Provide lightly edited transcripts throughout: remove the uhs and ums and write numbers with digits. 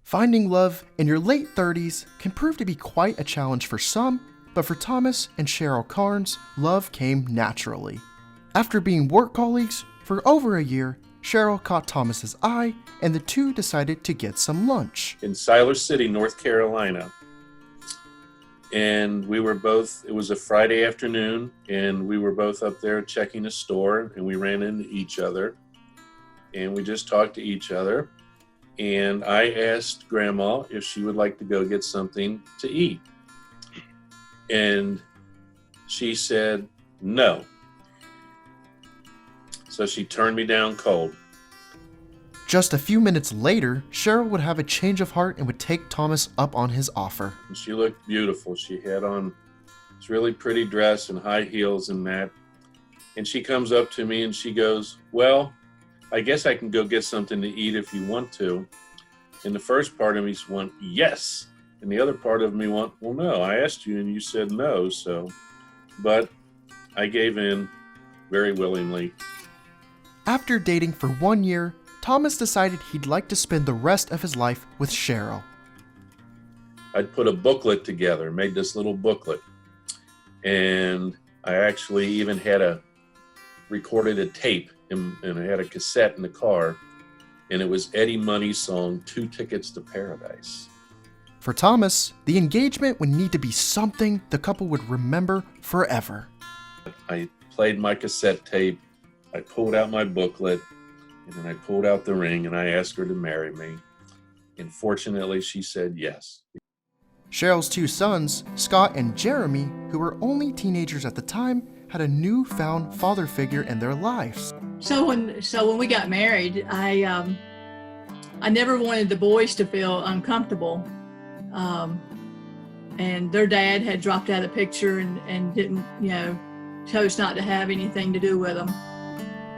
Finding love in your late 30s can prove to be quite a challenge for some, but for Thomas and Sheryl Carns, love came naturally. After being work colleagues for over a year, Sheryl caught Thomas's eye and the two decided to get some lunch. In Siler City, North Carolina. And it was a Friday afternoon, and we were both up there checking a store, and we ran into each other, and we just talked to each other. And I asked Grandma if she would like to go get something to eat. And she said no. So she turned me down cold. Just a few minutes later, Sheryl would have a change of heart and would take Thomas up on his offer. She looked beautiful. She had on this really pretty dress and high heels and that. And she comes up to me and she goes, "Well, I guess I can go get something to eat if you want to." And the first part of me went, yes. And the other part of me went, well, no, I asked you and you said no. But I gave in very willingly. After dating for 1 year, Thomas decided he'd like to spend the rest of his life with Sheryl. I'd put a booklet together, made this little booklet. And I actually even recorded a tape and I had a cassette in the car. And it was Eddie Money's song, 2 Tickets to Paradise. For Thomas, the engagement would need to be something the couple would remember forever. I played my cassette tape, I pulled out my booklet, and then I pulled out the ring and I asked her to marry me. And fortunately, she said yes. Sheryl's 2 sons, Scott and Jeremy, who were only teenagers at the time, had a newfound father figure in their lives. So when we got married, I never wanted the boys to feel uncomfortable. And their dad had dropped out of the picture and didn't, chose not to have anything to do with them.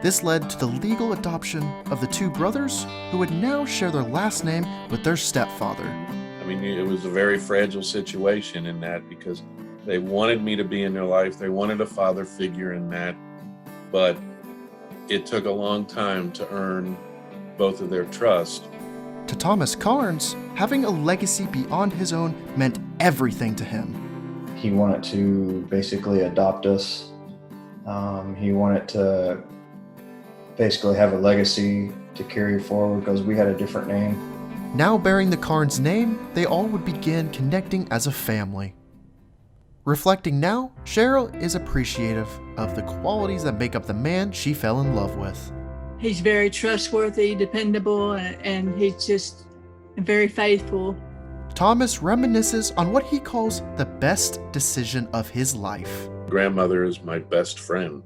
This led to the legal adoption of the 2 brothers, who would now share their last name with their stepfather. I mean, it was a very fragile situation in that because they wanted me to be in their life. They wanted a father figure in that, but it took a long time to earn both of their trust. To Thomas Carns, having a legacy beyond his own meant everything to him. He wanted to basically adopt us. He wanted to basically have a legacy to carry forward because we had a different name. Now bearing the Carns name, they all would begin connecting as a family. Reflecting now, Sheryl is appreciative of the qualities that make up the man she fell in love with. He's very trustworthy, dependable, and he's just very faithful. Thomas reminisces on what he calls the best decision of his life. Grandmother is my best friend.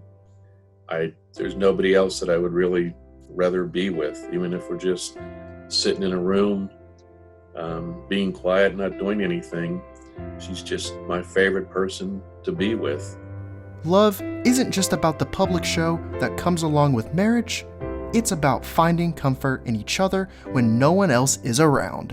There's nobody else that I would really rather be with, even if we're just sitting in a room, being quiet, not doing anything. She's just my favorite person to be with. Love isn't just about the public show that comes along with marriage. It's about finding comfort in each other when no one else is around.